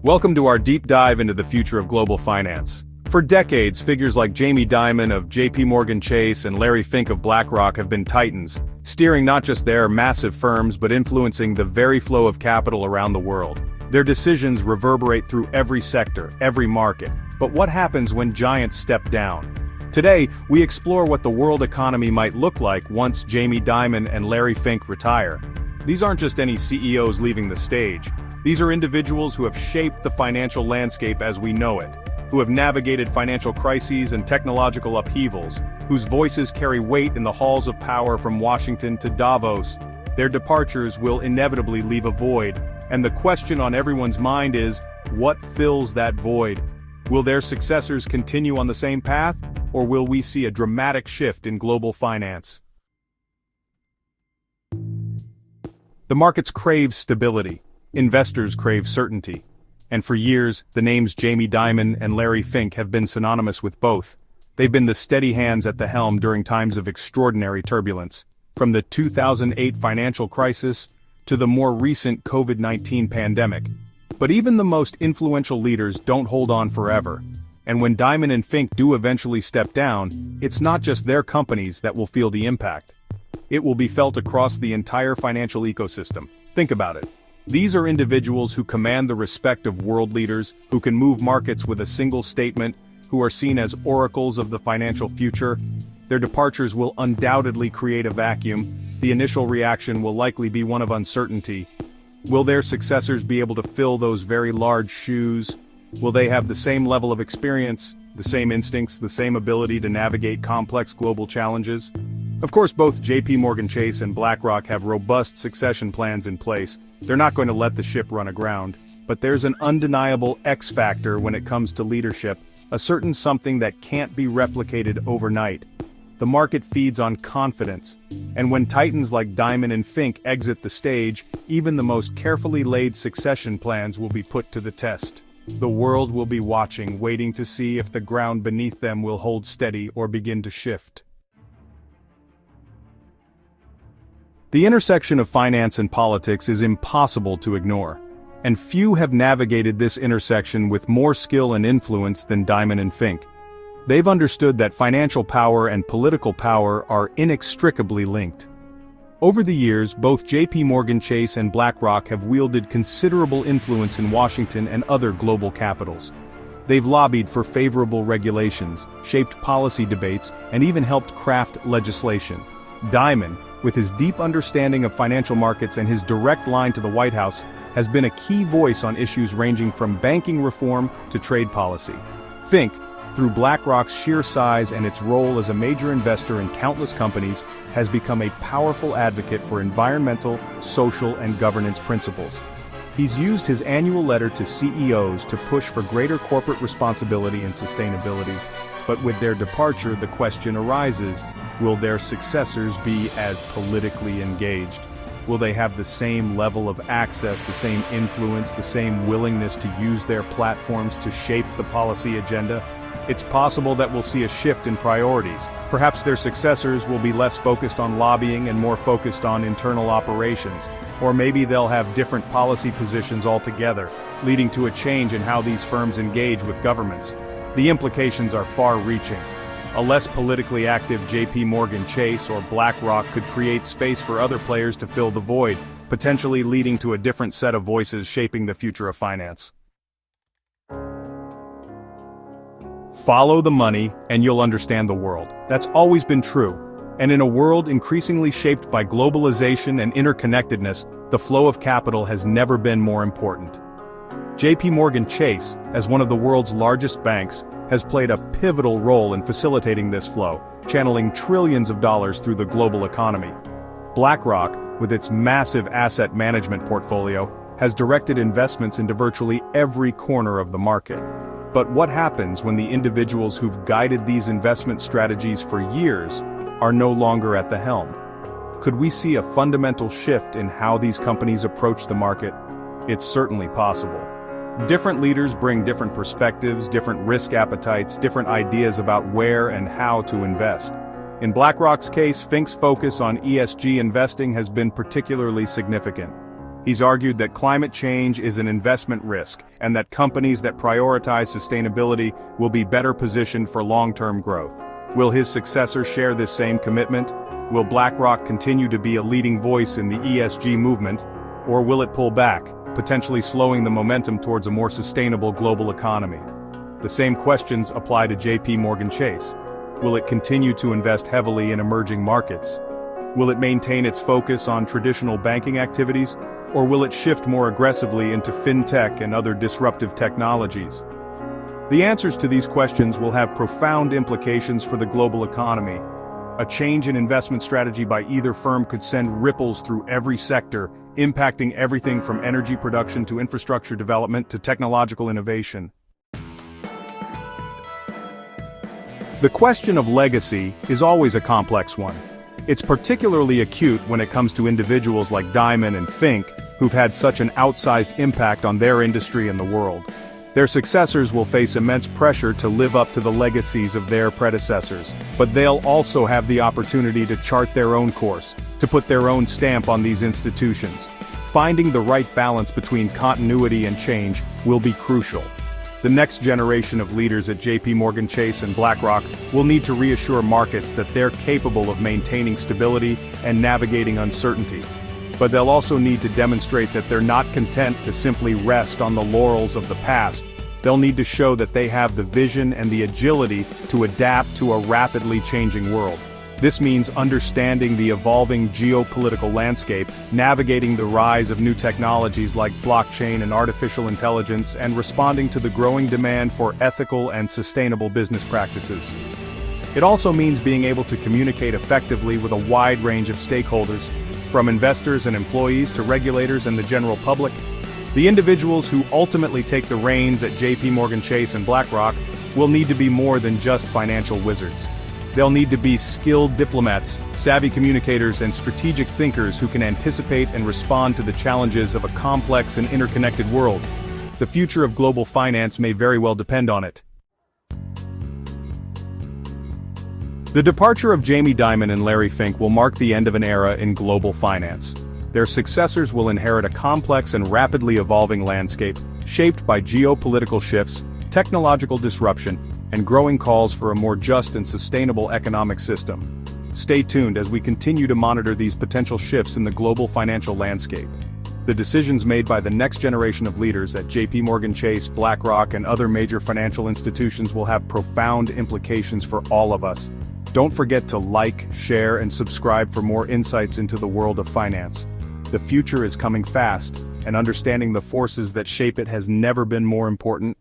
Welcome to our deep dive into the future of global finance. For decades, figures like Jamie Dimon of JPMorgan Chase and Larry Fink of BlackRock have been titans, steering not just their massive firms but influencing the very flow of capital around the world. Their decisions reverberate through every sector, every market. But what happens when giants step down? Today, we explore what the world economy might look like once Jamie Dimon and Larry Fink retire. These aren't just any CEOs leaving the stage. These are individuals who have shaped the financial landscape as we know it, who have navigated financial crises and technological upheavals, whose voices carry weight in the halls of power from Washington to Davos. Their departures will inevitably leave a void, and the question on everyone's mind is, what fills that void? Will their successors continue on the same path, or will we see a dramatic shift in global finance? The markets crave stability. Investors crave certainty. And for years, the names Jamie Dimon and Larry Fink have been synonymous with both. They've been the steady hands at the helm during times of extraordinary turbulence, from the 2008 financial crisis to the more recent COVID-19 pandemic. But even the most influential leaders don't hold on forever. And when Dimon and Fink do eventually step down, it's not just their companies that will feel the impact. It will be felt across the entire financial ecosystem. Think about it. These are individuals who command the respect of world leaders, who can move markets with a single statement, who are seen as oracles of the financial future. Their departures will undoubtedly create a vacuum. The initial reaction will likely be one of uncertainty. Will their successors be able to fill those very large shoes? Will they have the same level of experience, the same instincts, the same ability to navigate complex global challenges? Of course, both JPMorgan Chase and BlackRock have robust succession plans in place. They're not going to let the ship run aground. But there's an undeniable X factor when it comes to leadership, a certain something that can't be replicated overnight. The market feeds on confidence. And when titans like Dimon and Fink exit the stage, even the most carefully laid succession plans will be put to the test. The world will be watching, waiting to see if the ground beneath them will hold steady or begin to shift. The intersection of finance and politics is impossible to ignore, and few have navigated this intersection with more skill and influence than Dimon and Fink. They've understood that financial power and political power are inextricably linked. Over the years, both JPMorgan Chase and BlackRock have wielded considerable influence in Washington and other global capitals. They've lobbied for favorable regulations, shaped policy debates, and even helped craft legislation. Dimon, with his deep understanding of financial markets and his direct line to the White House, has been a key voice on issues ranging from banking reform to trade policy. Fink, through BlackRock's sheer size and its role as a major investor in countless companies, has become a powerful advocate for environmental, social, and governance principles. He's used his annual letter to CEOs to push for greater corporate responsibility and sustainability. But with their departure, the question arises, will their successors be as politically engaged? Will they have the same level of access, the same influence, the same willingness to use their platforms to shape the policy agenda? It's possible that we'll see a shift in priorities. Perhaps their successors will be less focused on lobbying and more focused on internal operations. Or maybe they'll have different policy positions altogether, leading to a change in how these firms engage with governments. The implications are far-reaching. A less politically active JPMorgan Chase or BlackRock could create space for other players to fill the void, potentially leading to a different set of voices shaping the future of finance. Follow the money, and you'll understand the world. That's always been true. And in a world increasingly shaped by globalization and interconnectedness, the flow of capital has never been more important. JPMorgan Chase, as one of the world's largest banks, has played a pivotal role in facilitating this flow, channeling trillions of dollars through the global economy. BlackRock, with its massive asset management portfolio, has directed investments into virtually every corner of the market. But what happens when the individuals who've guided these investment strategies for years are no longer at the helm? Could we see a fundamental shift in how these companies approach the market? It's certainly possible. Different leaders bring different perspectives, different risk appetites, different ideas about where and how to invest. In BlackRock's case, Fink's focus on ESG investing has been particularly significant. He's argued that climate change is an investment risk, and that companies that prioritize sustainability will be better positioned for long-term growth. Will his successor share this same commitment? Will BlackRock continue to be a leading voice in the ESG movement, or will it pull back, potentially slowing the momentum towards a more sustainable global economy? The same questions apply to JPMorgan Chase. Will it continue to invest heavily in emerging markets? Will it maintain its focus on traditional banking activities, or will it shift more aggressively into fintech and other disruptive technologies? The answers to these questions will have profound implications for the global economy. A change in investment strategy by either firm could send ripples through every sector, impacting everything from energy production to infrastructure development to technological innovation. The question of legacy is always a complex one. It's particularly acute when it comes to individuals like Dimon and Fink, who've had such an outsized impact on their industry and the world. Their successors will face immense pressure to live up to the legacies of their predecessors, but they'll also have the opportunity to chart their own course, to put their own stamp on these institutions. Finding the right balance between continuity and change will be crucial. The next generation of leaders at JPMorgan Chase and BlackRock will need to reassure markets that they're capable of maintaining stability and navigating uncertainty. But they'll also need to demonstrate that they're not content to simply rest on the laurels of the past. They'll need to show that they have the vision and the agility to adapt to a rapidly changing world. This means understanding the evolving geopolitical landscape, navigating the rise of new technologies like blockchain and artificial intelligence, and responding to the growing demand for ethical and sustainable business practices. It also means being able to communicate effectively with a wide range of stakeholders, from investors and employees to regulators and the general public. The individuals who ultimately take the reins at JPMorgan Chase and BlackRock will need to be more than just financial wizards. They'll need to be skilled diplomats, savvy communicators, and strategic thinkers who can anticipate and respond to the challenges of a complex and interconnected world. The future of global finance may very well depend on it. The departure of Jamie Dimon and Larry Fink will mark the end of an era in global finance. Their successors will inherit a complex and rapidly evolving landscape, shaped by geopolitical shifts, technological disruption, and growing calls for a more just and sustainable economic system. Stay tuned as we continue to monitor these potential shifts in the global financial landscape. The decisions made by the next generation of leaders at JPMorgan Chase, BlackRock, and other major financial institutions will have profound implications for all of us. Don't forget to like, share, and subscribe for more insights into the world of finance. The future is coming fast, and understanding the forces that shape it has never been more important.